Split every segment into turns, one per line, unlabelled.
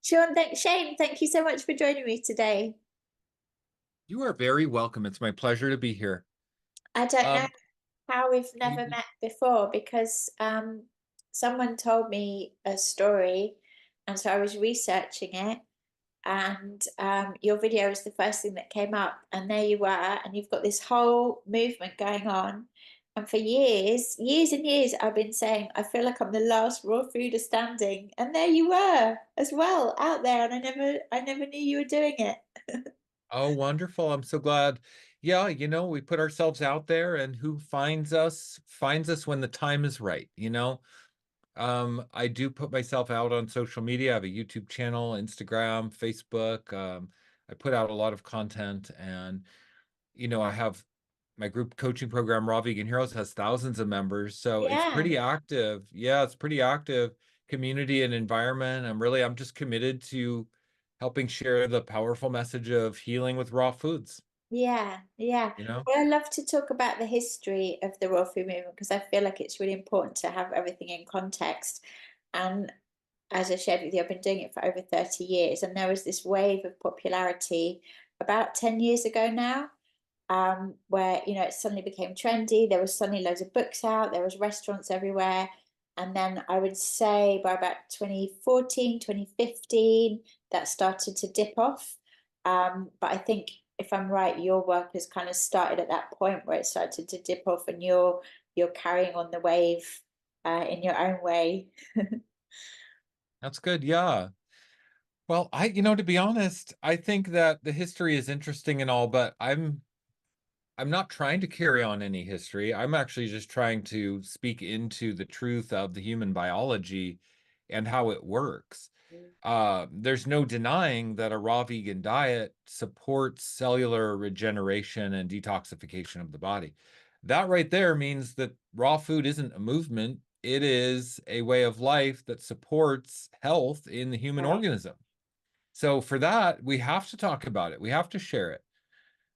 Shane, thank you so much for joining me today.
You are very welcome. It's my pleasure to be here.
I don't know
Um,
how we've never
y-
met before because someone told me a story, and so I was researching it, and your video was the first thing that came up, and there you were, and you've got this whole movement going on. And for years, years and years, I've been saying, I feel like I'm the last raw fooder standing, and there you were as well out there, and I never knew you were doing it.
oh, wonderful. I'm so glad. Yeah, we put ourselves out there and who finds us when the time is right, I do put myself out on social media. I have a YouTube channel, Instagram, Facebook. I put out a lot of content and I have my group coaching program, Raw Vegan Heroes, has thousands of members. So it's
Yeah.
pretty active. Yeah, it's pretty active community and environment. I'm just committed to helping share the powerful message of healing with raw foods,
Yeah, yeah.
you know?
Well, I love to talk about the history of the raw food movement because I feel like it's really important to have everything in context. And as I shared with you, I've been doing it for over 30 years, and there was this wave of popularity about 10 years ago now, where it suddenly became trendy. There was suddenly loads of books out, there was restaurants everywhere. And then I would say by about 2014, 2015, that started to dip off. But I think if I'm right, your work has kind of started at that point where it started to dip off, and you're carrying on the wave in your own way.
That's good. Yeah. Well, to be honest, I think that the history is interesting and all, but I'm not trying to carry on any history. I'm actually just trying to speak into the truth of the human biology and how it works. There's no denying that a raw vegan diet supports cellular regeneration and detoxification of the body. That right there means that raw food isn't a movement, it is a way of life that supports health in the human
Right.
organism. So, for that, we have to talk about it, we have to share it.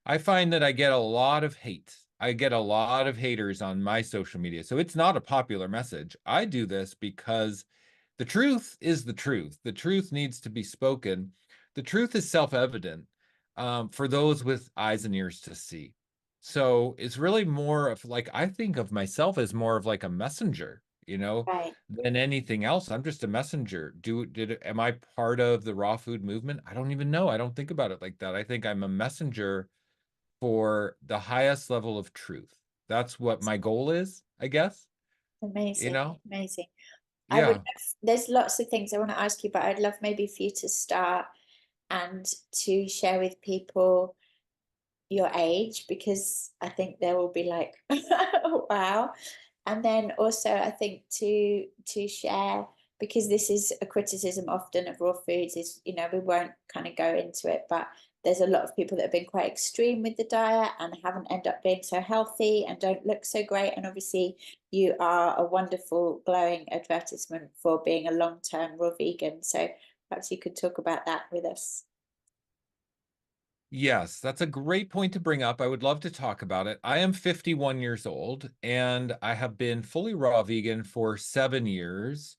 I find that I get a lot of hate. I get a lot of haters on my social media. So it's not a popular message. I do this because the truth is the truth. The truth needs to be spoken. The truth is self-evident for those with eyes and ears to see. So it's really more of like, I think of myself as more of like a messenger,
Right.
than anything else. I'm just a messenger. Am I part of the raw food movement? I don't even know. I don't think about it like that. I think I'm a messenger for the highest level of truth. That's what my goal is, I guess. You
Amazing,
know?
amazing. I would
Yeah.
love, there's lots of things I want to ask you, but I'd love maybe for you to start and to share with people your age, because I think they will be like, wow. And then also I think to share, because this is a criticism often of raw foods, is we won't kind of go into it, but there's a lot of people that have been quite extreme with the diet and haven't ended up being so healthy and don't look so great. And obviously you are a wonderful glowing advertisement for being a long-term raw vegan. So perhaps you could talk about that with us.
Yes, that's a great point to bring up. I would love to talk about it. I am 51 years old and I have been fully raw vegan for 7 years,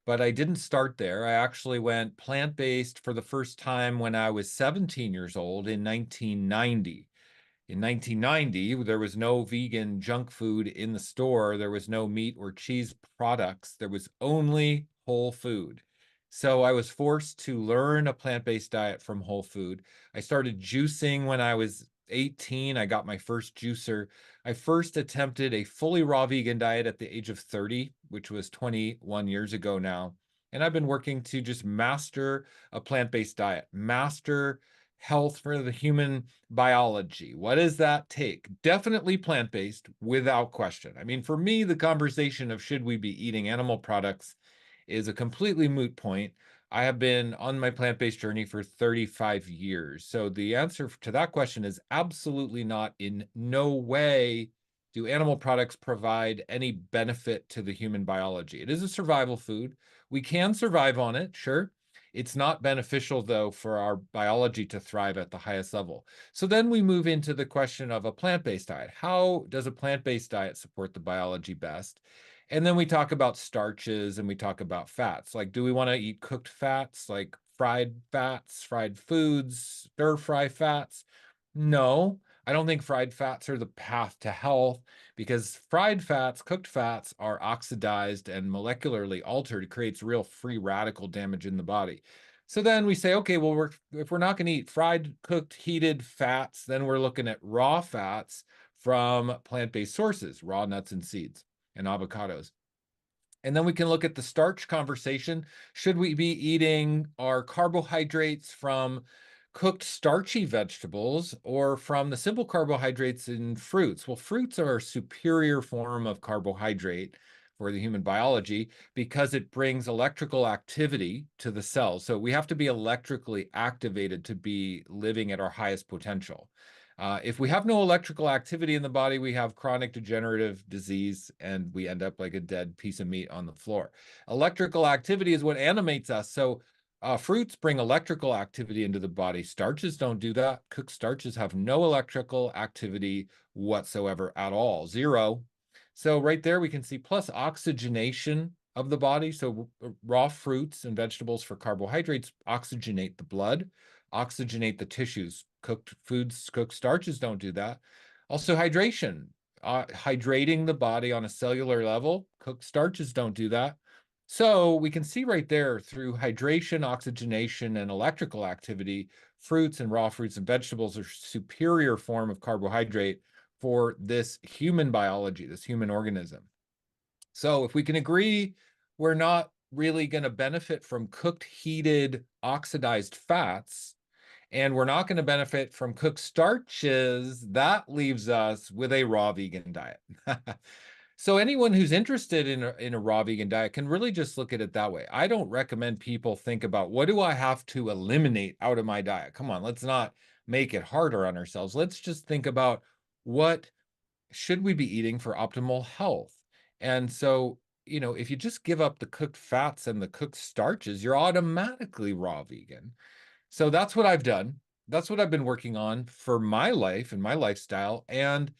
but I didn't start there. I actually went plant-based for the first time when I was 17 years old in 1990. In 1990, there was no vegan junk food in the store. There was no meat or cheese products. There was only whole food. So I was forced to learn a plant-based diet from whole food. I started juicing when I was 18. I got my first juicer. I first attempted a fully raw vegan diet at the age of 30, which was 21 years ago now. And I've been working to just master a plant-based diet, master health for the human biology. What does that take? Definitely plant-based, without question. I mean, for me, the conversation of should we be eating animal products is a completely moot point. I have been on my plant-based journey for 35 years. So the answer to that question is absolutely not. In no way do animal products provide any benefit to the human biology. It is a survival food. We can survive on it, sure. It's not beneficial, though, for our biology to thrive at the highest level. So then we move into the question of a plant-based diet. How does a plant-based diet support the biology best? And then we talk about starches and we talk about fats. Like, do we want to eat cooked fats like fried fats, fried foods, stir fry fats. No, I don't think fried fats are the path to health because fried fats, cooked fats are oxidized and molecularly altered. It creates real free radical damage in the body. So then we say, okay, well, if we're not going to eat fried, cooked, heated fats, then we're looking at raw fats from plant-based sources, raw nuts and seeds and avocados. And then we can look at the starch conversation. Should we be eating our carbohydrates from cooked starchy vegetables or from the simple carbohydrates in fruits? Well, fruits are a superior form of carbohydrate for the human biology because it brings electrical activity to the cells. So we have to be electrically activated to be living at our highest potential. If we have no electrical activity in the body, we have chronic degenerative disease and we end up like a dead piece of meat on the floor. Electrical activity is what animates us. So fruits bring electrical activity into the body. Starches don't do that. Cooked starches have no electrical activity whatsoever at all, zero. So right there we can see plus oxygenation of the body. So raw fruits and vegetables for carbohydrates oxygenate the blood, oxygenate the tissues. Cooked foods, cooked starches don't do that. Also, hydration, hydrating the body on a cellular level. Cooked starches don't do that. So we can see right there through hydration, oxygenation, and electrical activity, fruits and raw fruits and vegetables are superior form of carbohydrate for this human biology, this human organism. So if we can agree we're not really going to benefit from cooked, heated, oxidized fats, and we're not going to benefit from cooked starches, that leaves us with a raw vegan diet. So anyone who's interested in a raw vegan diet can really just look at it that way. I don't recommend people think about what do I have to eliminate out of my diet? Come on, let's not make it harder on ourselves. Let's just think about what should we be eating for optimal health? And so, if you just give up the cooked fats and the cooked starches, you're automatically raw vegan. So that's what I've done. That's what I've been working on for my life and my lifestyle. And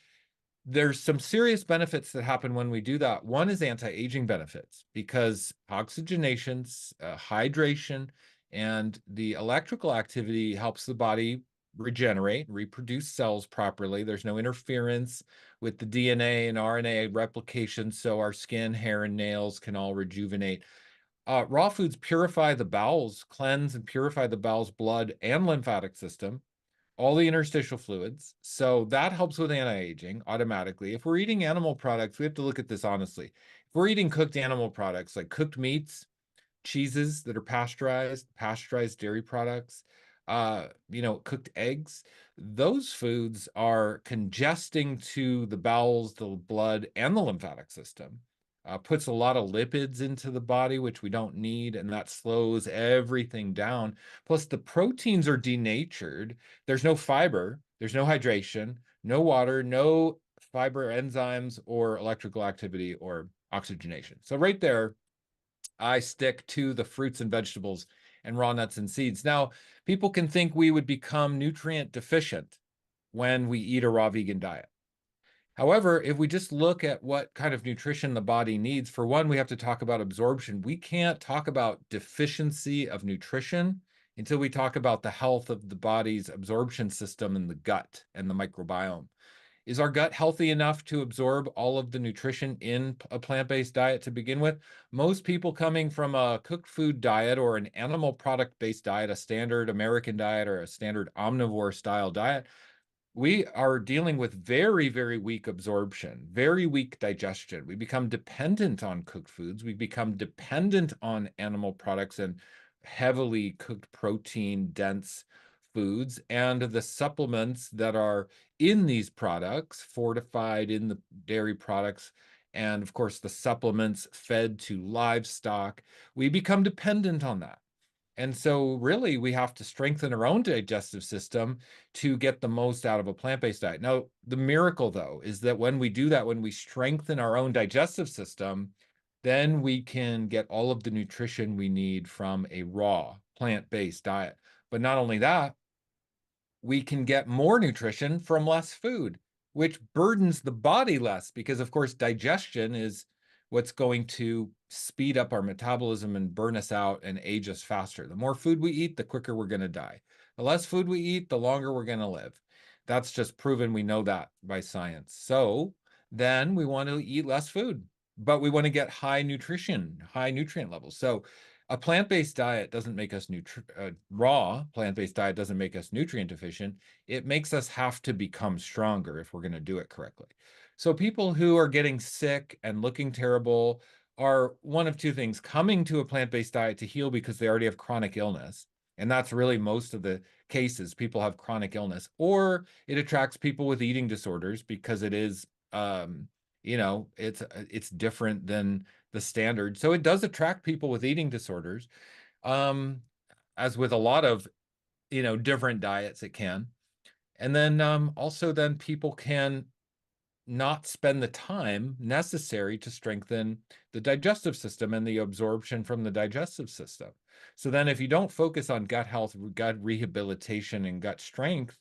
there's some serious benefits that happen when we do that. One is anti-aging benefits because oxygenation, hydration, and the electrical activity helps the body regenerate, reproduce cells properly. There's no interference with the DNA and RNA replication, so our skin, hair, and nails can all rejuvenate. Raw foods purify the bowels, cleanse and purify the bowel's blood and lymphatic system, all the interstitial fluids. So that helps with anti-aging automatically. If we're eating animal products, we have to look at this honestly. If we're eating cooked animal products like cooked meats, cheeses that are pasteurized dairy products, cooked eggs, those foods are congesting to the bowels, the blood, and the lymphatic system. Puts a lot of lipids into the body, which we don't need, and that slows everything down. Plus, the proteins are denatured. There's no fiber, there's no hydration, no water, no fiber enzymes or electrical activity or oxygenation. So right there, I stick to the fruits and vegetables and raw nuts and seeds. Now, people can think we would become nutrient deficient when we eat a raw vegan diet. However, if we just look at what kind of nutrition the body needs, for one, we have to talk about absorption. We can't talk about deficiency of nutrition until we talk about the health of the body's absorption system in the gut and the microbiome. Is our gut healthy enough to absorb all of the nutrition in a plant-based diet to begin with? Most people coming from a cooked food diet or an animal product-based diet, a standard American diet or a standard omnivore style diet, we are dealing with very, very weak absorption, very weak digestion. We become dependent on cooked foods. We become dependent on animal products and heavily cooked protein dense foods and the supplements that are in these products, fortified in the dairy products, and of course the supplements fed to livestock. We become dependent on that. And so really we have to strengthen our own digestive system to get the most out of a plant-based diet. Now, the miracle though, is that when we do that, when we strengthen our own digestive system, then we can get all of the nutrition we need from a raw plant-based diet. But not only that, we can get more nutrition from less food, which burdens the body less because of course digestion is what's going to speed up our metabolism and burn us out and age us faster. The more food we eat, the quicker we're going to die. The less food we eat, the longer we're going to live. That's just proven. We know that by science. So then we want to eat less food, but we want to get high nutrient levels. So a plant-based diet doesn't make us raw plant-based diet doesn't make us nutrient deficient. It makes us have to become stronger if we're going to do it correctly. So people who are getting sick and looking terrible are one of two things: coming to a plant-based diet to heal because they already have chronic illness. And that's really most of the cases. People have chronic illness, or it attracts people with eating disorders because it is, it's different than the standard. So it does attract people with eating disorders, um, as with a lot of, different diets it can. And then also then people can not spend the time necessary to strengthen the digestive system and the absorption from the digestive system. So then if you don't focus on gut health, gut rehabilitation, and gut strength,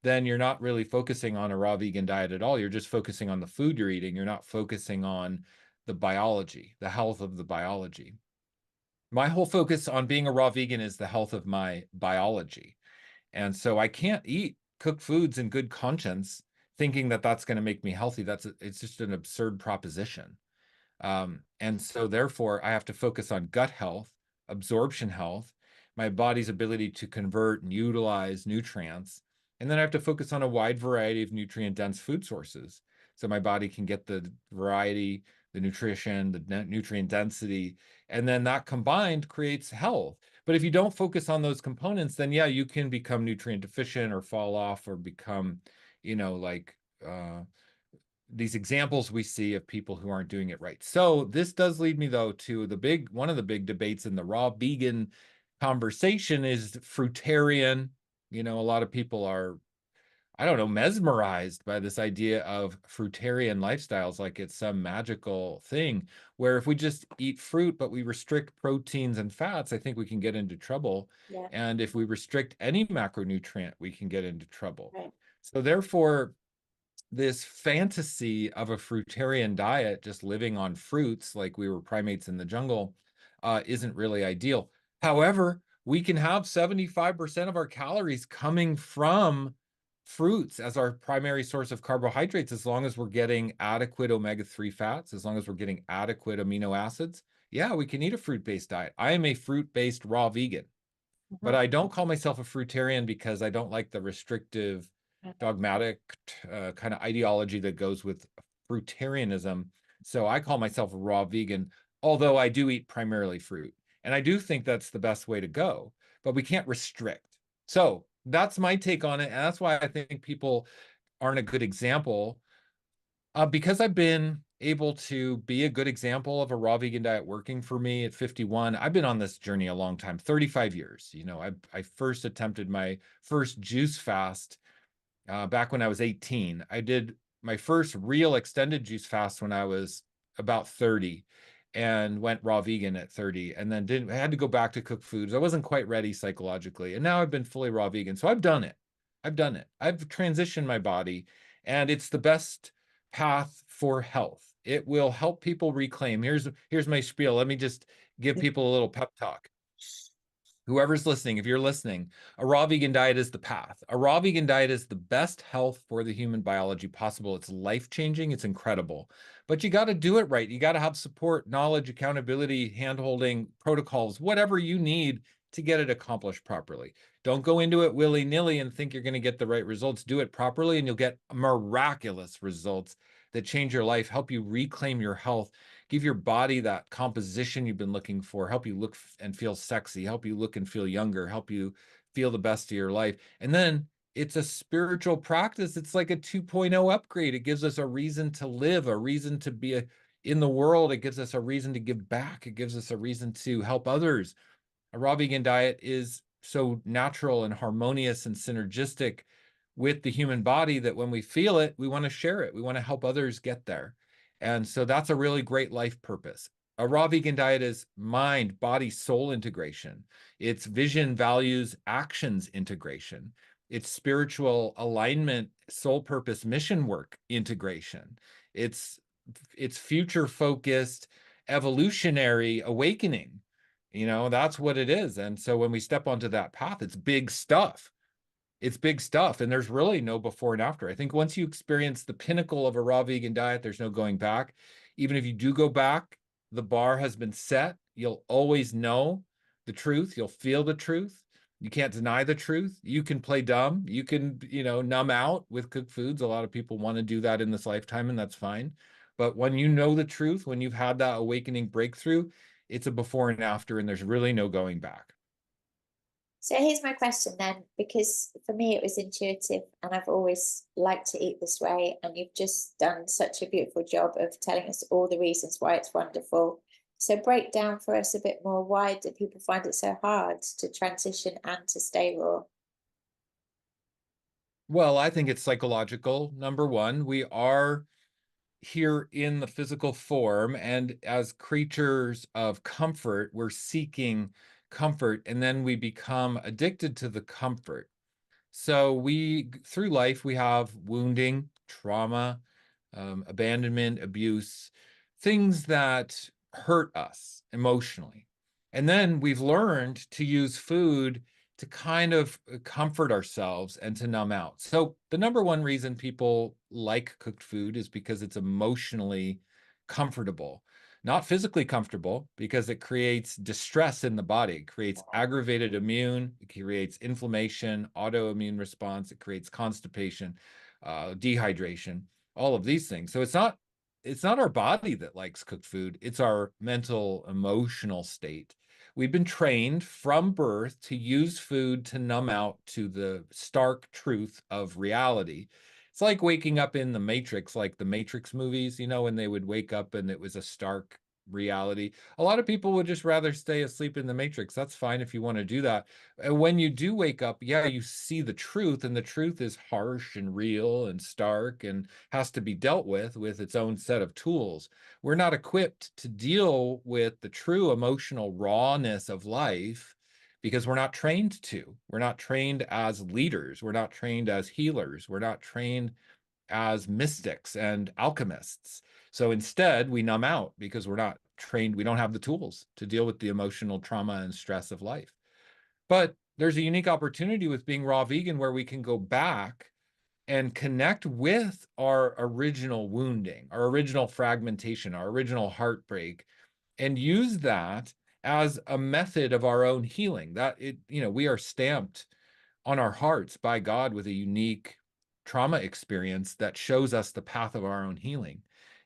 then you're not really focusing on a raw vegan diet at all. You're just focusing on the food you're eating. You're not focusing on the biology, the health of the biology. My whole focus on being a raw vegan is the health of my biology. And so I can't eat cooked foods in good conscience thinking that that's going to make me healthy. It's just an absurd proposition. And so therefore I have to focus on gut health, absorption health, my body's ability to convert and utilize nutrients. And then I have to focus on a wide variety of nutrient dense food sources. So my body can get the variety, the nutrition, the nutrient density, and then that combined creates health. But if you don't focus on those components, then yeah, you can become nutrient deficient or fall off or become, like these examples we see of people who aren't doing it right. So this does lead me though to one of the big debates in the raw vegan conversation is fruitarian. A lot of people are, I don't know, mesmerized by this idea of fruitarian lifestyles, like it's some magical thing where if we just eat fruit, but we restrict proteins and fats, I think we can get into trouble.
Yeah.
And if we restrict any macronutrient, we can get into trouble.
Right.
So therefore, this fantasy of a fruitarian diet, just living on fruits like we were primates in the jungle, isn't really ideal. However, we can have 75% of our calories coming from fruits as our primary source of carbohydrates, as long as we're getting adequate omega-3 fats, as long as we're getting adequate amino acids. Yeah, we can eat a fruit-based diet. I am a fruit-based raw vegan, but
Mhm.
I don't call myself a fruitarian because I don't like the restrictive, dogmatic kind of ideology that goes with fruitarianism. So I call myself a raw vegan, although I do eat primarily fruit. And I do think that's the best way to go, but we can't restrict. So that's my take on it. And that's why I think people aren't a good example, because I've been able to be a good example of a raw vegan diet working for me at 51. I've been on this journey a long time, 35 years. I first attempted my first juice fast back when I was 18. I did my first real extended juice fast when I was about 30 and went raw vegan at 30, and then I had to go back to cook foods. I wasn't quite ready psychologically. And now I've been fully raw vegan. So I've done it. I've done it. I've transitioned my body, and it's the best path for health. It will help people reclaim. Here's my spiel. Let me just give people a little pep talk. Whoever's listening, if you're listening, a raw vegan diet is the path. A raw vegan diet is the best health for the human biology possible. It's life-changing. It's incredible. But you got to do it right. You got to have support, knowledge, accountability, hand-holding, protocols, whatever you need to get it accomplished properly. Don't go into it willy-nilly and think you're going to get the right results. Do it properly, and you'll get miraculous results that change your life, help you reclaim your health, give your body that composition you've been looking for, help you look and feel sexy, help you look and feel younger, help you feel the best of your life. And then it's a spiritual practice. It's like a 2.0 upgrade. It gives us a reason to live, a reason to be in the world. It gives us a reason to give back. It gives us a reason to help others. A raw vegan diet is so natural and harmonious and synergistic with the human body that when we feel it, we want to share it. We want to help others get there. And so that's a really great life purpose. A raw vegan diet is mind, body, soul integration. It's vision, values, actions integration. It's spiritual alignment, soul purpose, mission work integration. It's it's future focused evolutionary awakening. That's what it is. And so when we step onto that path, it's big stuff. It's big stuff, and there's really no before and after. I think once you experience the pinnacle of a raw vegan diet, there's no going back. Even if you do go back, the bar has been set. You'll always know the truth. You'll feel the truth. You can't deny the truth. You can play dumb. You can, numb out with cooked foods. A lot of people want to do that in this lifetime, and that's fine. But when you know the truth, when you've had that awakening breakthrough, it's a before and after, and there's really no going back.
So here's my question then, because for me it was intuitive and I've always liked to eat this way. And you've just done such a beautiful job of telling us all the reasons why it's wonderful. So break down for us a bit more. Why do people find it so hard to transition and to stay raw?
Well, I think it's psychological. Number one, we are here in the physical form, and as creatures of comfort, we're seeking comfort, and then we become addicted to the comfort. So through life, we have wounding, trauma, abandonment, abuse, things that hurt us emotionally. And then we've learned to use food to kind of comfort ourselves and to numb out. So the number one reason people like cooked food is because it's emotionally comfortable, not physically comfortable, because it creates distress in the body. It creates aggravated immune, it creates inflammation, autoimmune response, it creates constipation, dehydration, all of these things. So it's not our body that likes cooked food, it's our mental, emotional state. We've been trained from birth to use food to numb out to the stark truth of reality. It's like waking up in the Matrix, like the Matrix movies, when they would wake up and it was a stark reality. A lot of people would just rather stay asleep in the Matrix. That's fine if you want to do that. And when you do wake up, yeah, you see the truth, and the truth is harsh and real and stark and has to be dealt with its own set of tools. We're not equipped to deal with the true emotional rawness of life because we're not trained to. We're not trained as leaders. We're not trained as healers. We're not trained as mystics and alchemists. So instead, we numb out because we're not trained. We don't have the tools to deal with the emotional trauma and stress of life. But there's a unique opportunity with being raw vegan where we can go back and connect with our original wounding, our original fragmentation, our original heartbreak, and use that as a method of our own healing. We are stamped on our hearts by God with a unique trauma experience that shows us the path of our own healing.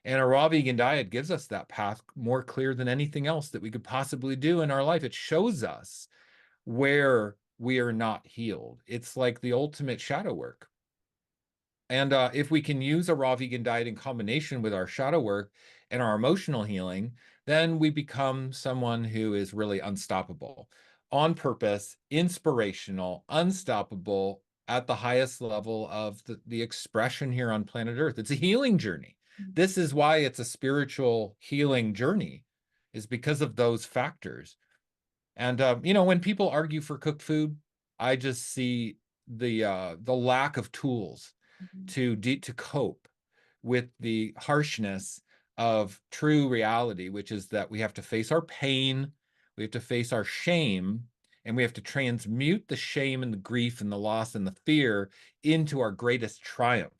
And a raw vegan diet gives us that path more clear than anything else that we could possibly do in our life. It shows us where we are not healed. It's like the ultimate shadow work. And if we can use a raw vegan diet in combination with our shadow work and our emotional healing, then we become someone who is really unstoppable, on purpose, inspirational, unstoppable at the highest level of the expression here on planet Earth. It's a healing journey. This is why it's a spiritual healing journey, is because of those factors. And when people argue for cooked food, I just see the lack of tools
Mhm.
to cope with the harshness of true reality, which is that we have to face our pain, we have to face our shame, and we have to transmute the shame and the grief and the loss and the fear into our greatest triumph.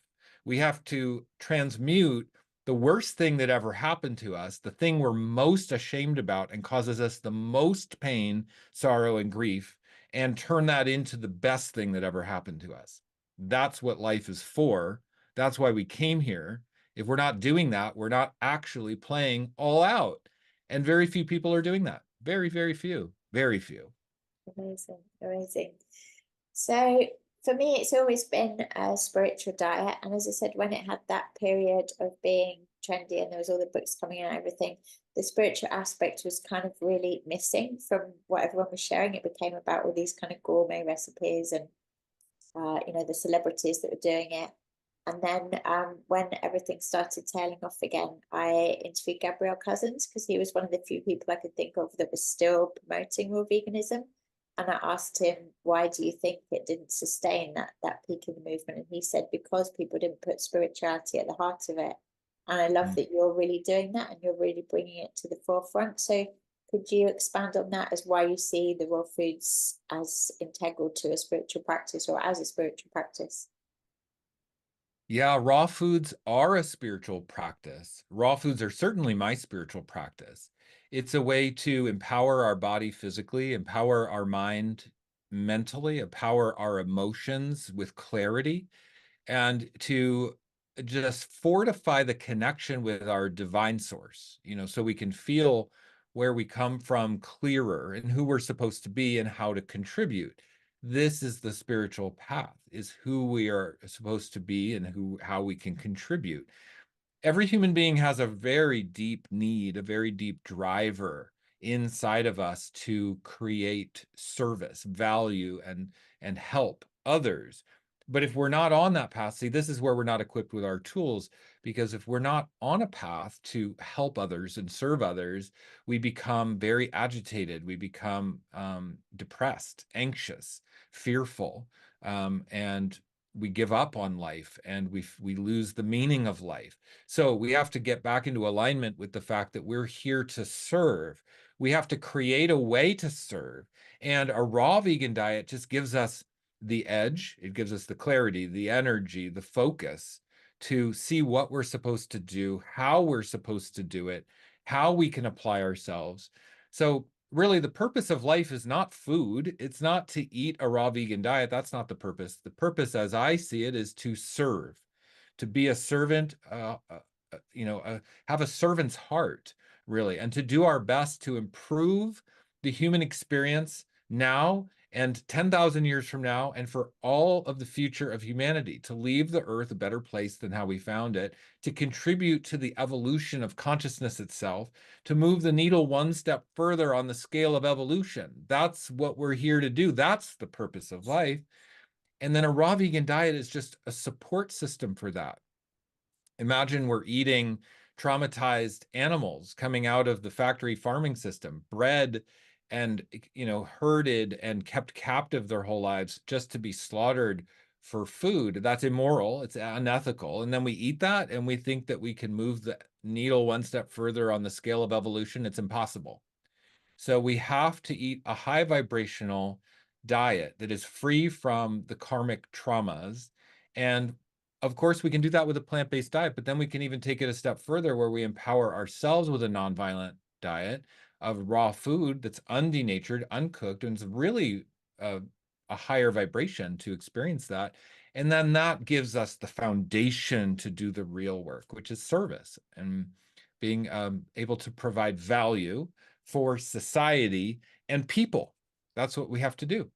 We have to transmute the worst thing that ever happened to us, the thing we're most ashamed about and causes us the most pain, sorrow, and grief, and turn that into the best thing that ever happened to us. That's what life is for. That's why we came here. If we're not doing that, we're not actually playing all out. And very few people are doing that. Very, very few. Very few.
Amazing, amazing. So for me, it's always been a spiritual diet. And as I said, when it had that period of being trendy and there was all the books coming out and everything, the spiritual aspect was kind of really missing from what everyone was sharing. It became about all these kind of gourmet recipes and, the celebrities that were doing it. And then when everything started tailing off again, I interviewed Gabriel Cousins because he was one of the few people I could think of that was still promoting raw veganism. And I asked him, why do you think it didn't sustain that peak of the movement? And he said, because people didn't put spirituality at the heart of it. And I love
Mm.
that you're really doing that and you're really bringing it to the forefront. So, could you expand on that as why you see the raw foods as integral to a spiritual practice or as a spiritual practice?
Yeah, raw foods are a spiritual practice. Raw foods are certainly my spiritual practice. It's a way to empower our body physically, empower our mind mentally, empower our emotions with clarity, and to just fortify the connection with our divine source, so we can feel where we come from clearer and who we're supposed to be and how to contribute. This is the spiritual path, is who we are supposed to be and how we can contribute. Every human being has a very deep need, a very deep driver inside of us to create service, value, and help others. But if we're not on that path, see, this is where we're not equipped with our tools, because if we're not on a path to help others and serve others, we become very agitated. We become depressed, anxious, fearful, and we give up on life, and we lose the meaning of life. So we have to get back into alignment with the fact that we're here to serve. We have to create a way to serve. And a raw vegan diet just gives us the edge. It gives us the clarity, the energy, the focus to see what we're supposed to do, how we're supposed to do it, how we can apply ourselves. So really, the purpose of life is not food. It's not to eat a raw vegan diet. That's not the purpose. The purpose, as I see it, is to serve, to be a servant, have a servant's heart, really, and to do our best to improve the human experience now and 10,000 years from now, and for all of the future of humanity, to leave the earth a better place than how we found it, to contribute to the evolution of consciousness itself, to move the needle one step further on the scale of evolution. That's what we're here to do. That's the purpose of life. And then a raw vegan diet is just a support system for that. Imagine we're eating traumatized animals coming out of the factory farming system, bred and herded and kept captive their whole lives just to be slaughtered for food. That's immoral, it's unethical. And then we eat that and we think that we can move the needle one step further on the scale of evolution. It's impossible. So we have to eat a high vibrational diet that is free from the karmic traumas. And of course, we can do that with a plant-based diet, but then we can even take it a step further where we empower ourselves with a nonviolent diet of raw food that's undenatured, uncooked, and it's really a higher vibration to experience that. And then that gives us the foundation to do the real work, which is service and being able to provide value for society and people. That's what we have to do.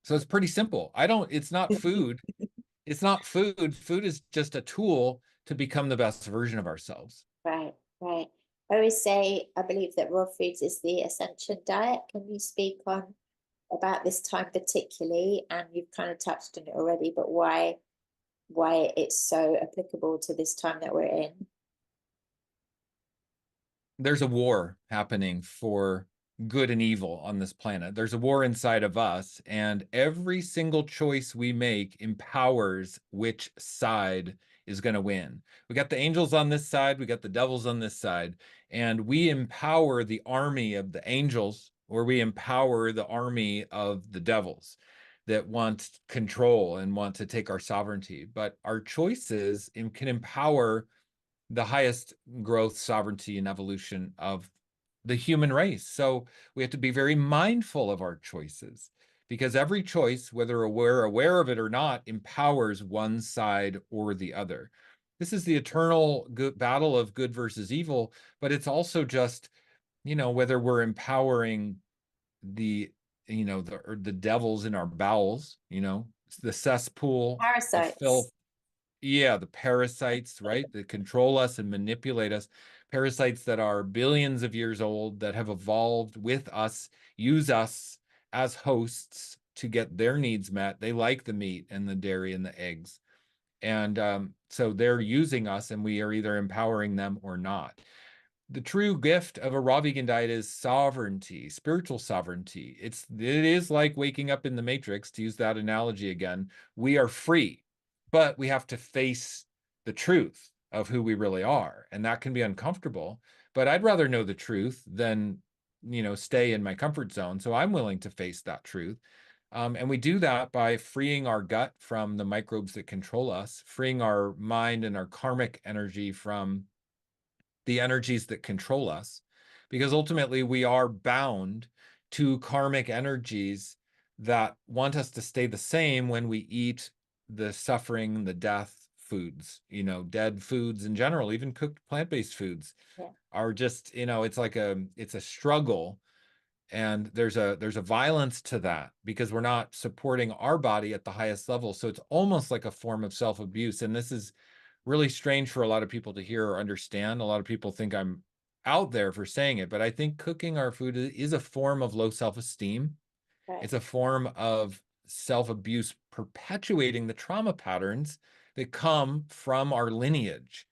So it's pretty simple. It's not food. It's not food. Food is just a tool to become the best version of ourselves.
Right, right. I always say I believe that raw foods is the Ascension Diet. Can you speak on about this time particularly? And you've kind of touched on it already, but why it's so applicable to this time that we're in?
There's a war happening for good and evil on this planet. There's a war inside of us, and every single choice we make empowers which side is going to win. We got the angels on this side, we got the devils on this side, and we empower the army of the angels, or we empower the army of the devils that want control and want to take our sovereignty. But our choices can empower the highest growth, sovereignty, and evolution of the human race. So we have to be very mindful of our choices, because every choice, whether we're aware of it or not, empowers one side or the other. This is the eternal battle of good versus evil, but it's also just, whether we're empowering the, the devils in our bowels, the cesspool of
Parasites.
filth. Yeah, the parasites, right? That control us and manipulate us. Parasites that are billions of years old, that have evolved with us, use us as hosts to get their needs met. They like the meat and the dairy and the eggs. And so they're using us, and we are either empowering them or not. The true gift of a raw vegan diet is sovereignty, spiritual sovereignty. It is like waking up in the Matrix, to use that analogy again. We are free, but we have to face the truth. of who we really are. And that can be uncomfortable, but I'd rather know the truth than, stay in my comfort zone. So I'm willing to face that truth. And we do that by freeing our gut from the microbes that control us, freeing our mind and our karmic energy from the energies that control us, because ultimately we are bound to karmic energies that want us to stay the same when we eat the suffering, the death foods, dead foods in general, even cooked plant-based foods
Yeah.
are just, it's a struggle, and there's a violence to that because we're not supporting our body at the highest level. So it's almost like a form of self-abuse. And this is really strange for a lot of people to hear or understand. A lot of people think I'm out there for saying it, but I think cooking our food is a form of low self-esteem.
Right.
It's a form of self-abuse, perpetuating the trauma patterns that come from our lineage.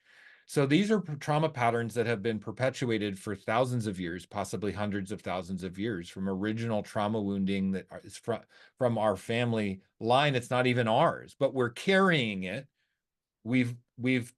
So these are trauma patterns that have been perpetuated for thousands of years, possibly hundreds of thousands of years, from original trauma wounding that is from our family line. It's not even ours, but we're carrying it. We've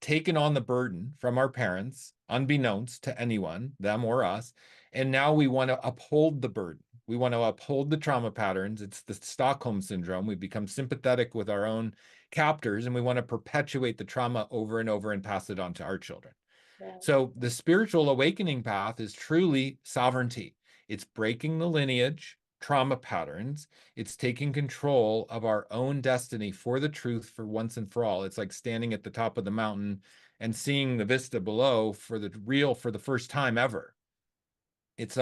taken on the burden from our parents, unbeknownst to anyone, them or us, and now we want to uphold the burden. We want to uphold the trauma patterns. It's the Stockholm syndrome. We become sympathetic with our own captors, and we want to perpetuate the trauma over and over and pass it on to our children.
Yeah.
So the spiritual awakening path is truly sovereignty. It's breaking the lineage, trauma patterns. It's taking control of our own destiny for the truth for once and for all. It's like standing at the top of the mountain and seeing the vista below for the first time ever. It's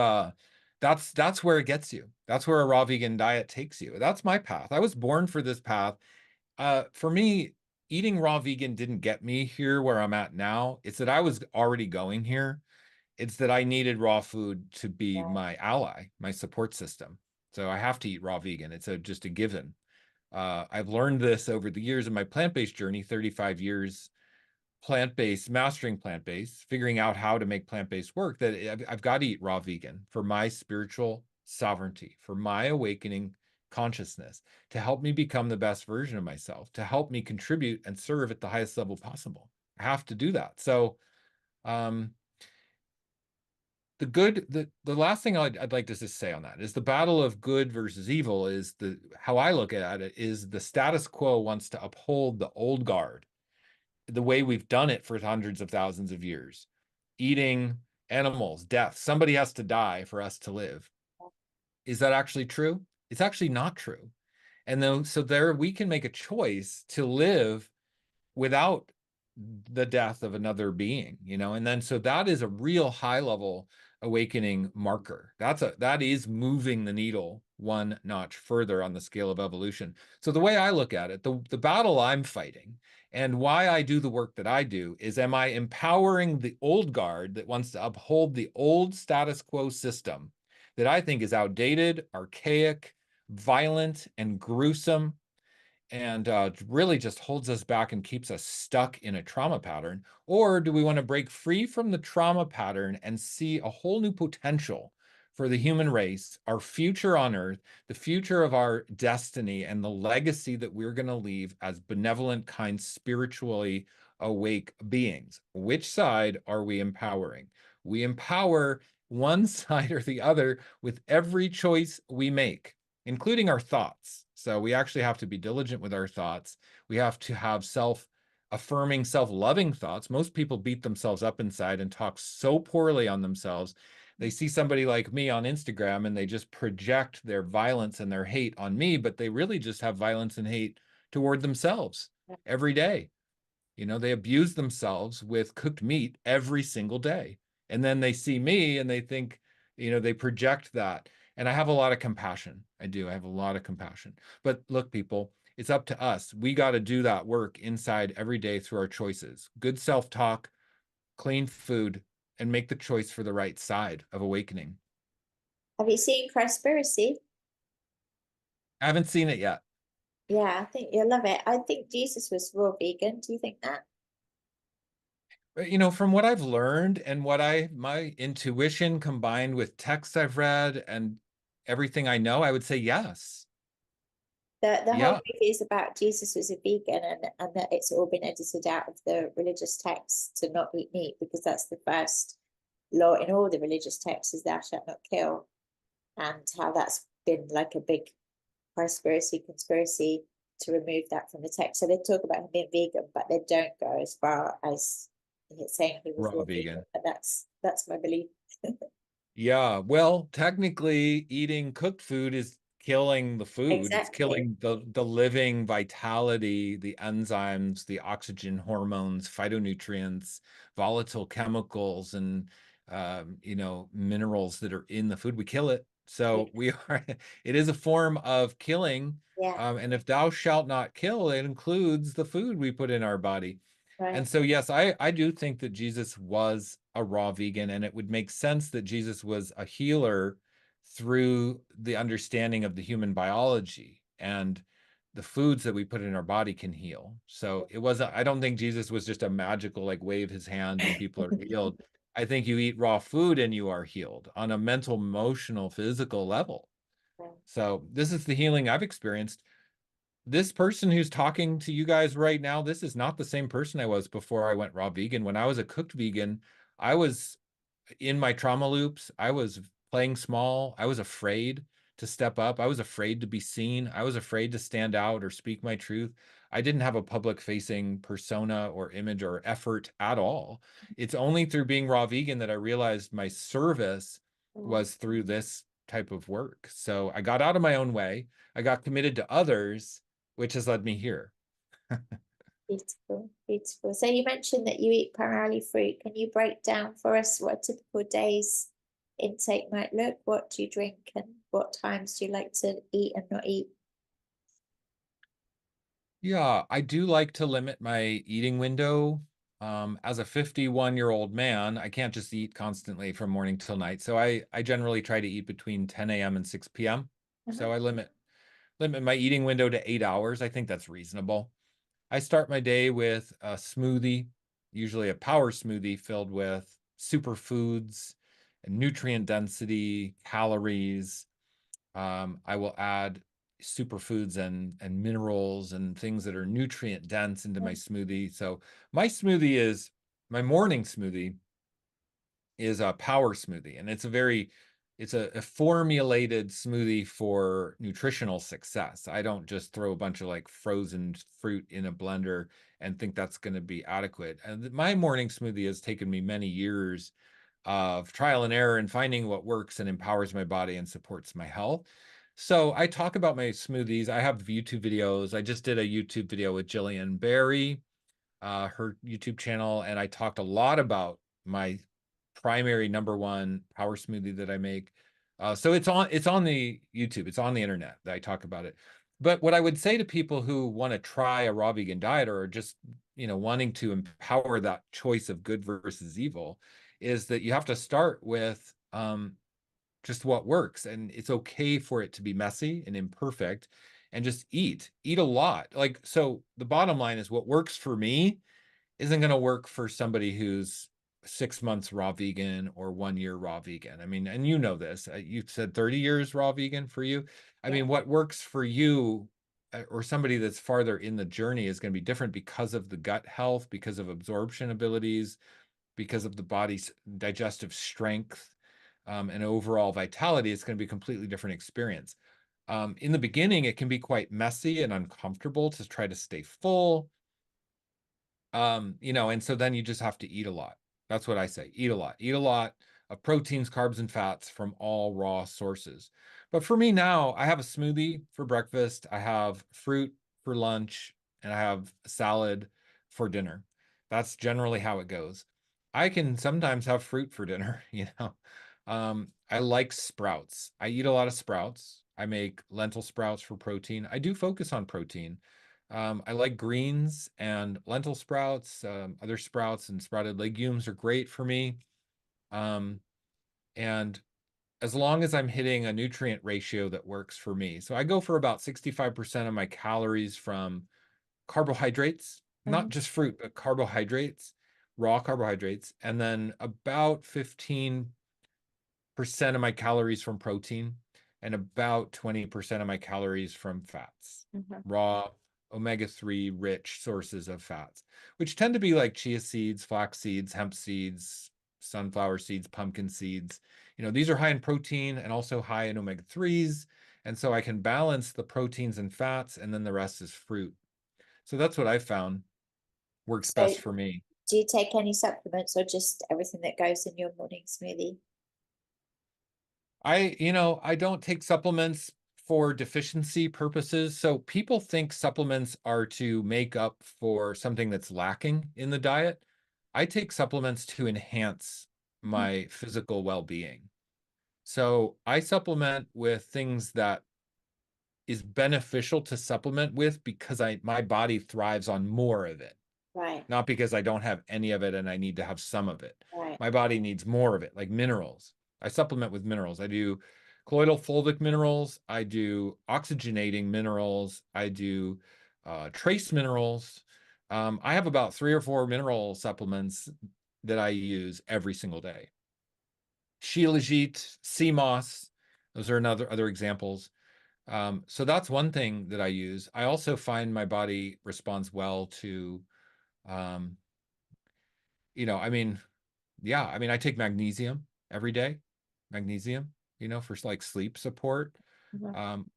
that's where it gets you. That's where a raw vegan diet takes you. That's my path. I was born for this path. For me, eating raw vegan didn't get me here where I'm at now. It's that I was already going here. It's that I needed raw food to be
Yeah.
my ally, my support system. So I have to eat raw vegan. It's just a given. I've learned this over the years of my plant-based journey, 35 years plant-based, mastering plant-based, figuring out how to make plant-based work, that I've got to eat raw vegan for my spiritual sovereignty, for my awakening consciousness, to help me become the best version of myself, to help me contribute and serve at the highest level possible. I have to do that. So um, the last thing I'd like to just say on that is the battle of good versus evil is how I look at it is the status quo wants to uphold the old guard, the way we've done it for hundreds of thousands of years, eating animals, death. Somebody has to die for us to live. Is that actually true? It's actually not true. And then, so there we can make a choice to live without the death of another being, and then so that is a real high level awakening marker. That is moving the needle one notch further on the scale of evolution. So the way I look at it, the battle I'm fighting and why I do the work that I do is, am I empowering the old guard that wants to uphold the old status quo system that I think is outdated, archaic, violent, and gruesome, and really just holds us back and keeps us stuck in a trauma pattern? Or do we want to break free from the trauma pattern and see a whole new potential for the human race, our future on Earth, the future of our destiny, and the legacy that we're going to leave as benevolent, kind, spiritually awake beings? Which side are we empowering? We empower one side or the other with every choice we make, including our thoughts. So we actually have to be diligent with our thoughts. We have to have self-affirming, self-loving thoughts. Most people beat themselves up inside and talk so poorly on themselves. They see somebody like me on Instagram and they just project their violence and their hate on me, but they really just have violence and hate toward themselves every day. They abuse themselves with cooked meat every single day. And then they see me and they think, they project that. And I have a lot of compassion. I do. I have a lot of compassion. But look, people, it's up to us. We got to do that work inside every day through our choices. Good self-talk, clean food, and make the choice for the right side of awakening.
Have you seen Conspiracy?
I haven't seen it yet.
Yeah, I think you'll love it. I think Jesus was raw vegan. Do you think that?
But, from what I've learned and my intuition combined with texts I've read and everything I know, I would say yes.
The whole
Yeah,
movie is about Jesus was a vegan, and that it's all been edited out of the religious texts to not eat meat, because that's the first law in all the religious texts, is thou shalt not kill, and how that's been like a big conspiracy to remove that from the text. So they talk about him being vegan, but they don't go as far as saying he was
raw
raw vegan.
vegan.
But that's my belief.
Yeah, well, technically, eating cooked food is killing the food. It's
Exactly.
killing the living vitality, the enzymes, the oxygen hormones, phytonutrients, volatile chemicals, and minerals that are in the food. We kill it.
Yeah.
So we are. It is a form of killing.
Yeah.
And if thou shalt not kill, it includes the food we put in our body. And
Right.
so, yes, I do think that Jesus was a raw vegan, and it would make sense that Jesus was a healer through the understanding of the human biology and the foods that we put in our body can heal. So it wasn't, I don't think Jesus was just a magical, like wave his hand and people are healed. I think you eat raw food and you are healed on a mental, emotional, physical level.
Right.
So this is the healing I've experienced. This person who's talking to you guys right now, this is not the same person I was before I went raw vegan. When I was a cooked vegan, I was in my trauma loops. I was playing small. I was afraid to step up. I was afraid to be seen. I was afraid to stand out or speak my truth. I didn't have a public facing persona or image or effort at all. It's only through being raw vegan that I realized my service
Mm.
was through this type of work. So I got out of my own way. I got committed to others, which has led me here.
Beautiful, beautiful. So you mentioned that you eat primarily fruit. Can you break down for us what a typical day's intake might look? What do you drink, and what times do you like to eat and not eat?
Yeah, I do like to limit my eating window. As a 51-year-old man, I can't just eat constantly from morning till night. So I generally try to eat between 10 a.m. and 6 p.m.
Uh-huh.
So I limit my eating window to 8 hours. I think that's reasonable. I start my day with a smoothie, usually a power smoothie filled with superfoods and nutrient density, calories. I will add superfoods and minerals and things that are nutrient dense into my smoothie. So my morning smoothie is a power smoothie, and it's a formulated smoothie for nutritional success. I don't just throw a bunch of like frozen fruit in a blender and think that's going to be adequate. And my morning smoothie has taken me many years of trial and error and finding what works and empowers my body and supports my health. So I talk about my smoothies. I have YouTube videos. I just did a YouTube video with Jillian Berry, her YouTube channel, and I talked a lot about my primary number one power smoothie that I make. So it's on the YouTube, it's on the internet that I talk about it. But what I would say to people who want to try a raw vegan diet or just wanting to empower that choice of good versus evil is that you have to start with just what works, and it's okay for it to be messy and imperfect, and just eat a lot. Like, so the bottom line is what works for me isn't going to work for somebody who's 6 months raw vegan or 1 year raw vegan. I mean, and you know this, you said 30 years raw vegan for you. I
Yeah.
mean, what works for you or somebody that's farther in the journey is going to be different because of the gut health, because of absorption abilities, because of the body's digestive strength, and overall vitality. It's going to be a completely different experience. In the beginning, it can be quite messy and uncomfortable to try to stay full, and so then you just have to eat a lot. That's what I say. Eat a lot of proteins, carbs, and fats from all raw sources. But for me now, I have a smoothie for breakfast, I have fruit for lunch, and I have a salad for dinner. That's generally how it goes. I can sometimes have fruit for dinner, I like sprouts. I eat a lot of sprouts. I make lentil sprouts for protein. I do focus on protein. I like greens and lentil sprouts. Other sprouts and sprouted legumes are great for me. Um, and as long as I'm hitting a nutrient ratio that works for me. So I go for about 65% of my calories from carbohydrates, not
Mhm.
just fruit, but carbohydrates, raw carbohydrates, and then about 15% of my calories from protein. and about 20% of my calories from fats,
Mhm.
raw omega-3 rich sources of fats, which tend to be like chia seeds, flax seeds, hemp seeds, sunflower seeds, pumpkin seeds. These are high in protein and also high in omega-3s. And so I can balance the proteins and fats, and then the rest is fruit. So that's what I found works best
So,
for me.
do you take any supplements or just everything that goes in your morning smoothie?
I don't take supplements for deficiency purposes. So people think supplements are to make up for something that's lacking in the diet. I take supplements to enhance
Mhm.
my physical well-being. So I supplement with things that is beneficial to supplement with because my body thrives on more of it,
Right,
not because I don't have any of it and I need to have some of it.
right.
My body needs more of it, like minerals. I supplement with minerals. I do colloidal fulvic minerals. I do oxygenating minerals. I do trace minerals. I have about 3 or 4 mineral supplements that I use every single day. Shilajit, sea moss, those are other examples. So that's one thing that I use. I also find my body responds well to, um, I mean, yeah, I mean, I take magnesium every day, magnesium, for like sleep support.
Mhm.
Um,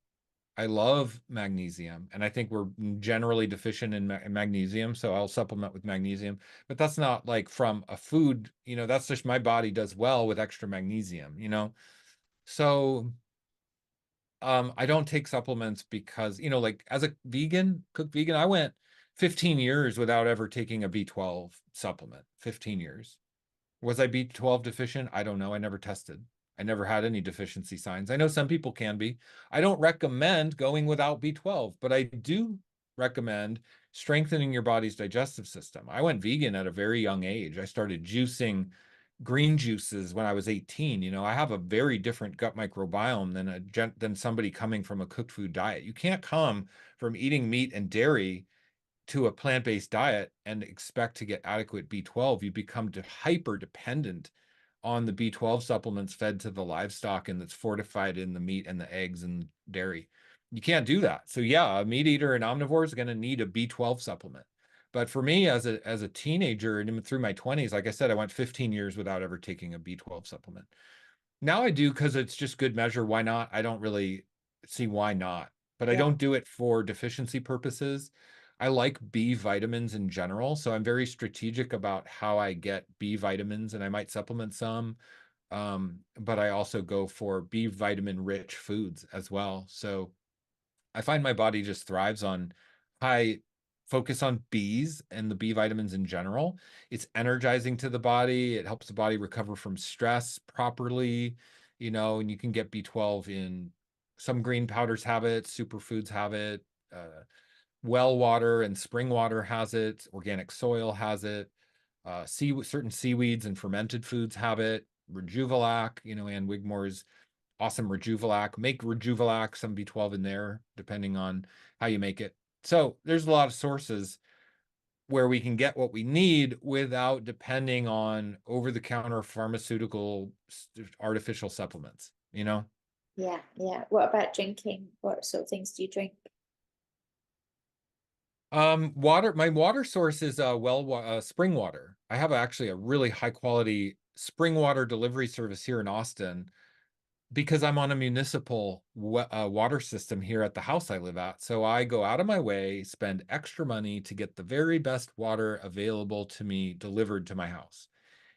I love magnesium, and I think we're generally deficient in magnesium, so I'll supplement with magnesium. But that's not like from a food, that's just my body does well with extra magnesium. So I don't take supplements because, like as a cooked vegan, I went 15 years without ever taking a B12 supplement. 15 years. Was I B12 deficient? I don't know. I never tested. I never had any deficiency signs. I know some people can be. I don't recommend going without B12, but I do recommend strengthening your body's digestive system. I went vegan at a very young age. I started juicing green juices when I was 18. I have a very different gut microbiome than somebody coming from a cooked food diet. You can't come from eating meat and dairy to a plant-based diet and expect to get adequate B12. You become hyper dependent on the B12 supplements fed to the livestock and that's fortified in the meat and the eggs and dairy. You can't do that. So yeah, a meat eater and omnivore is going to need a B12 supplement. But for me as a teenager and even through my 20s, like I said, I went 15 years without ever taking a B12 supplement. Now I do because it's just good measure. Why not? I don't really see why not, but I
Yeah,
don't do it for deficiency purposes. I like B vitamins in general, so I'm very strategic about how I get B vitamins, and I might supplement some. But I also go for B vitamin rich foods as well. So I find my body just thrives on high focus on Bs and the B vitamins in general. It's energizing to the body. It helps the body recover from stress properly, and you can get B12 in some green powders have it, superfoods have it, well water and spring water has it, organic soil has it, certain seaweeds and fermented foods have it, Rejuvelac, Ann Wigmore's awesome Rejuvelac. Make Rejuvelac, some B12 in there, depending on how you make it. So there's a lot of sources where we can get what we need without depending on over-the-counter pharmaceutical artificial supplements.
yeah, yeah. What about drinking? What sort of things do you drink?
My water source is spring water. I have actually a really high quality spring water delivery service here in Austin because I'm on a municipal water system here at the house I live at. So I go out of my way, spend extra money to get the very best water available to me delivered to my house.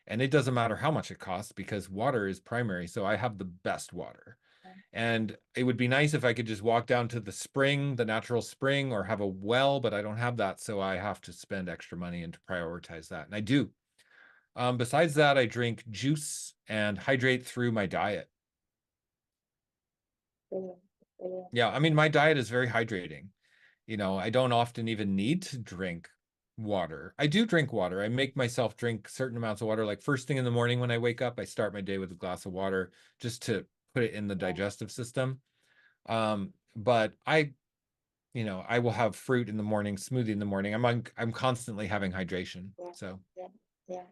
And it doesn't matter how much it costs because water is primary. So I have the best water. And it would be nice if I could just walk down to the spring, the natural spring, or have a well, but I don't have that. So I have to spend extra money and to prioritize that. And I do. Besides that, I drink juice and hydrate through my diet.
Brilliant, brilliant.
Yeah, I mean, my diet is very hydrating. I don't often even need to drink water. I do drink water. I make myself drink certain amounts of water. Like first thing in the morning when I wake up, I start my day with a glass of water just to put it in the
Yeah,
digestive system. But I will have fruit in the morning, smoothie in the morning. I'm constantly having hydration.
yeah,
So
yeah, yeah.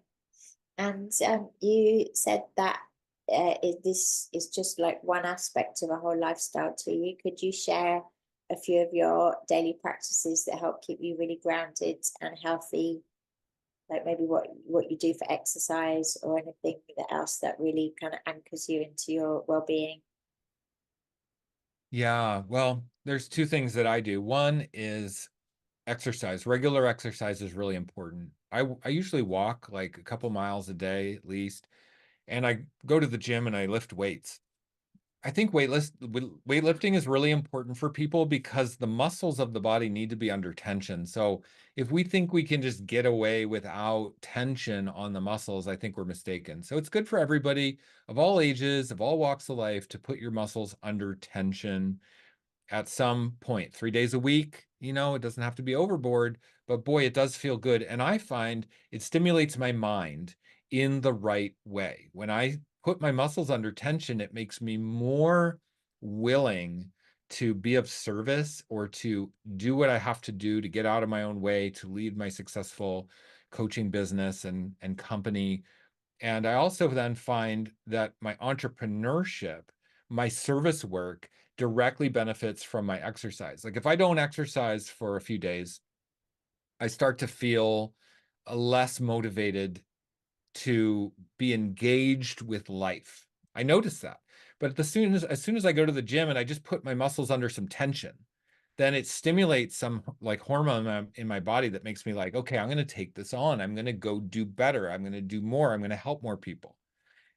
And you said that. this is just like one aspect of a whole lifestyle to you. Could you share a few of your daily practices that help keep you really grounded and healthy? Like maybe what you do for exercise or anything that else that really kind of anchors you into your well-being.
Yeah, well, there's two things that I do. One is exercise. Regular exercise is really important. I usually walk like a couple miles a day at least, and I go to the gym and I lift weights. I think weightlifting is really important for people because the muscles of the body need to be under tension. So if we think we can just get away without tension on the muscles, I think we're mistaken. So it's good for everybody of all ages, of all walks of life, to put your muscles under tension at some point, 3 days a week. It doesn't have to be overboard, but boy, it does feel good. And I find it stimulates my mind in the right way. When I put my muscles under tension, it makes me more willing to be of service or to do what I have to do to get out of my own way to lead my successful coaching business and company. And I also then find that my entrepreneurship, my service work directly benefits from my exercise. Like if I don't exercise for a few days, I start to feel less motivated to be engaged with life. I notice that. But as soon as I go to the gym and I just put my muscles under some tension, then it stimulates some like hormone in my body that makes me like, okay, I'm going to take this on. I'm going to go do better. I'm going to do more. I'm going to help more people.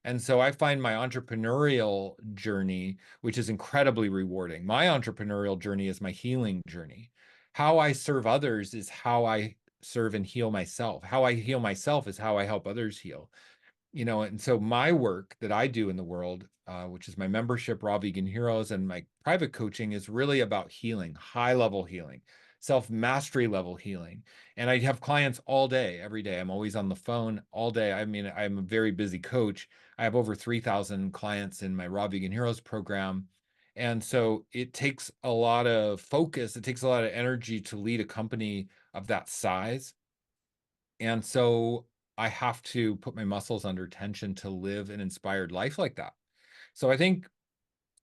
And so I find my entrepreneurial journey, which is incredibly rewarding. My entrepreneurial journey is my healing journey. How I serve others is how I serve and heal myself. How I heal myself is how I help others heal. And so my work that I do in the world, which is my membership, Raw Vegan Heroes, and my private coaching is really about healing, high level healing, self mastery level healing. And I have clients all day, every day. I'm always on the phone all day. I mean, I'm a very busy coach. I have over 3,000 clients in my Raw Vegan Heroes program. And so it takes a lot of focus, it takes a lot of energy to lead a company of that size. And so I have to put my muscles under tension to live an inspired life like that. So I think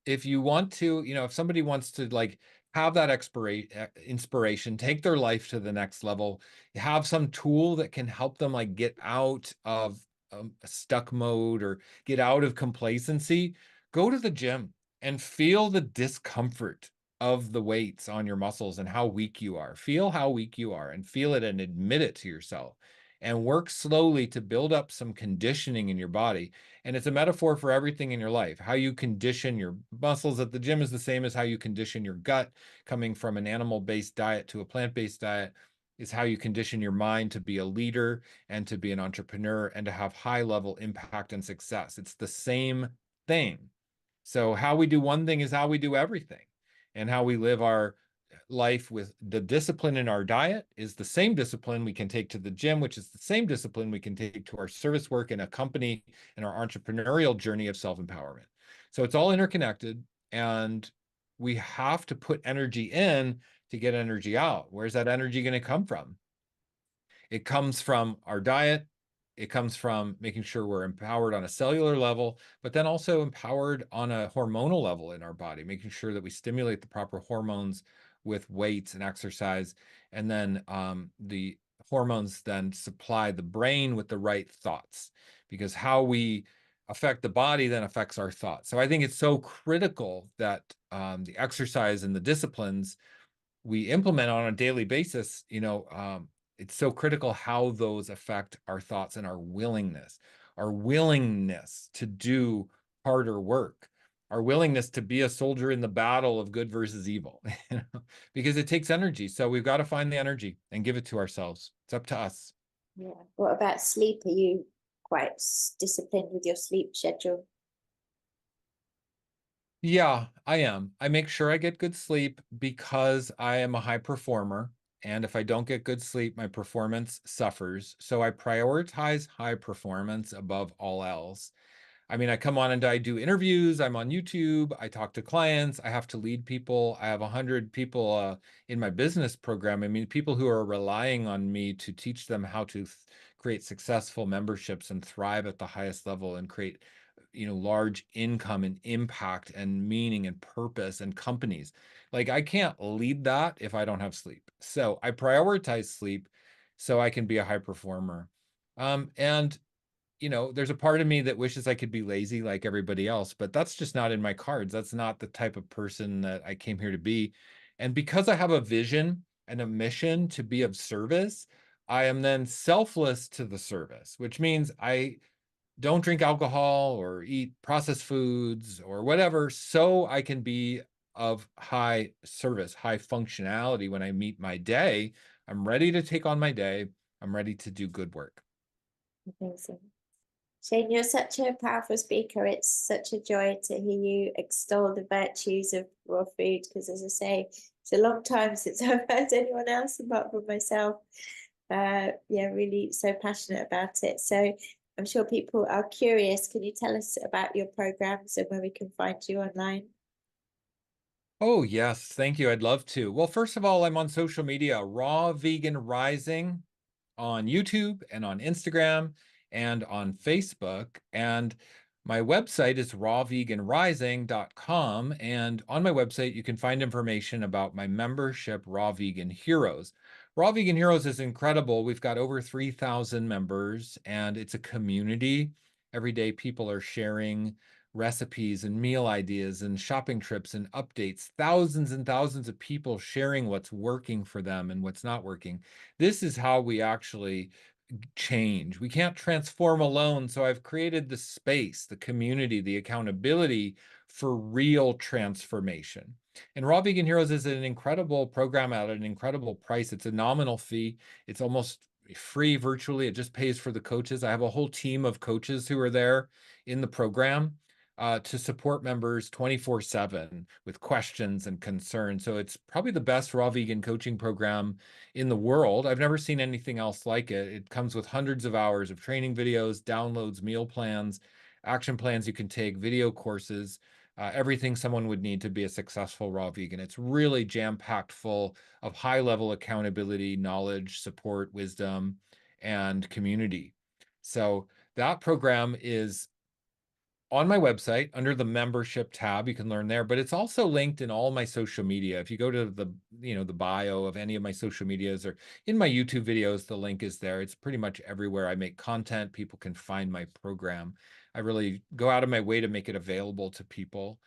if you want to, if somebody wants to like have that inspiration, take their life to the next level, have some tool that can help them like get out of a stuck mode or get out of complacency, go to the gym and feel the discomfort of the weights on your muscles and how weak you are. Feel how weak you are and feel it and admit it to yourself and work slowly to build up some conditioning in your body. And it's a metaphor for everything in your life. How you condition your muscles at the gym is the same as how you condition your gut. Coming from an animal-based diet to a plant-based diet is how you condition your mind to be a leader and to be an entrepreneur and to have high-level impact and success. It's the same thing. So how we do one thing is how we do everything. And how we live our life with the discipline in our diet is the same discipline we can take to the gym, which is the same discipline we can take to our service work in a company and our entrepreneurial journey of self-empowerment. So it's all interconnected, and we have to put energy in to get energy out. Where's that energy going to come from? It comes from our diet. It comes from making sure we're empowered on a cellular level, but then also empowered on a hormonal level in our body, making sure that we stimulate the proper hormones with weights and exercise. And then the hormones then supply the brain with the right thoughts, because how we affect the body then affects our thoughts. So I think it's so critical that the exercise and the disciplines we implement on a daily basis, it's so critical how those affect our thoughts and our willingness to do harder work, our willingness to be a soldier in the battle of good versus evil, because it takes energy. So we've got to find the energy and give it to ourselves. It's up to us.
Yeah. What about sleep? Are you quite disciplined with your sleep schedule?
Yeah, I am. I make sure I get good sleep because I am a high performer. And if I don't get good sleep, my performance suffers. So I prioritize high performance above all else. I mean, I come on and I do interviews. I'm on YouTube. I talk to clients. I have to lead people. I have 100 people in my business program. I mean, people who are relying on me to teach them how to create successful memberships and thrive at the highest level and create large income and impact and meaning and purpose and companies. Like, I can't lead that if I don't have sleep. So I prioritize sleep so I can be a high performer. And there's a part of me that wishes I could be lazy like everybody else, but that's just not in my cards. That's not the type of person that I came here to be. And because I have a vision and a mission to be of service, I am then selfless to the service, which means I don't drink alcohol or eat processed foods or whatever, so I can be of high service, high functionality when I meet my day. I'm ready to take on my day. I'm ready to do good work.
Amazing. Shane, you're such a powerful speaker. It's such a joy to hear you extol the virtues of raw food because, as I say, it's a long time since I've heard anyone else apart from myself. Yeah, really so passionate about it. So I'm sure people are curious. Can you tell us about your programs and where we can find you online?
Oh, yes. Thank you. I'd love to. Well, first of all, I'm on social media, Raw Vegan Rising on YouTube and on Instagram and on Facebook. And my website is rawveganrising.com. And on my website, you can find information about my membership, Raw Vegan Heroes. Raw Vegan Heroes is incredible. We've got over 3,000 members, and it's a community. Every day, people are sharing recipes and meal ideas and shopping trips and updates, thousands and thousands of people sharing what's working for them and what's not working. This is how we actually change. We can't transform alone. So I've created the space, the community, the accountability for real transformation. And Raw Vegan Heroes is an incredible program at an incredible price. It's a nominal fee. It's almost free virtually. It just pays for the coaches. I have a whole team of coaches who are there in the program to support members 24/7 with questions and concerns. So it's probably the best raw vegan coaching program in the world. I've never seen anything else like it. It comes with hundreds of hours of training videos, downloads, meal plans, action plans you can take, video courses, everything someone would need to be a successful raw vegan. It's really jam-packed full of high-level accountability, knowledge, support, wisdom, and community. So that program is on my website under the membership tab. You can learn there, but it's also linked in all my social media. If you go to the bio of any of my social medias or in my YouTube videos, the link is there. It's pretty much everywhere I make content. People can find my program. I really go out of my way to make it available to people.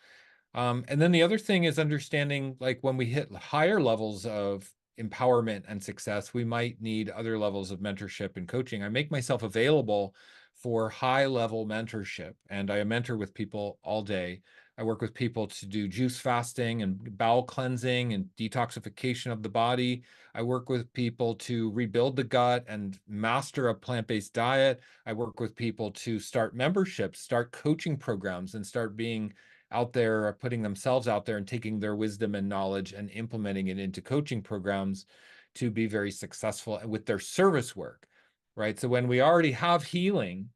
And then the other thing is understanding, like, when we hit higher levels of empowerment and success, we might need other levels of mentorship and coaching. I make myself available for high level mentorship, and I mentor with people all day. I work with people to do juice fasting and bowel cleansing and detoxification of the body. I work with people to rebuild the gut and master a plant-based diet. I work with people to start memberships, start coaching programs, and start being out there, putting themselves out there and taking their wisdom and knowledge and implementing it into coaching programs to be very successful with their service work, right? So when we already have healing,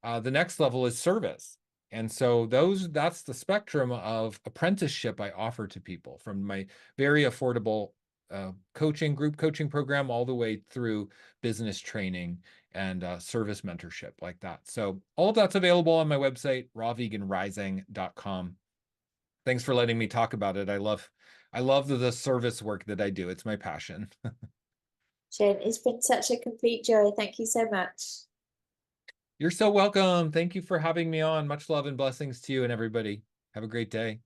the next level is service. And so that's the spectrum of apprenticeship I offer to people, from my very affordable group coaching program, all the way through business training and service mentorship like that. So all of that's available on my website, rawveganrising.com. Thanks for letting me talk about it. I love the service work that I do. It's my passion.
Shane, it's been such a complete joy. Thank you so much.
You're so welcome. Thank you for having me on. Much love and blessings to you and everybody. Have a great day.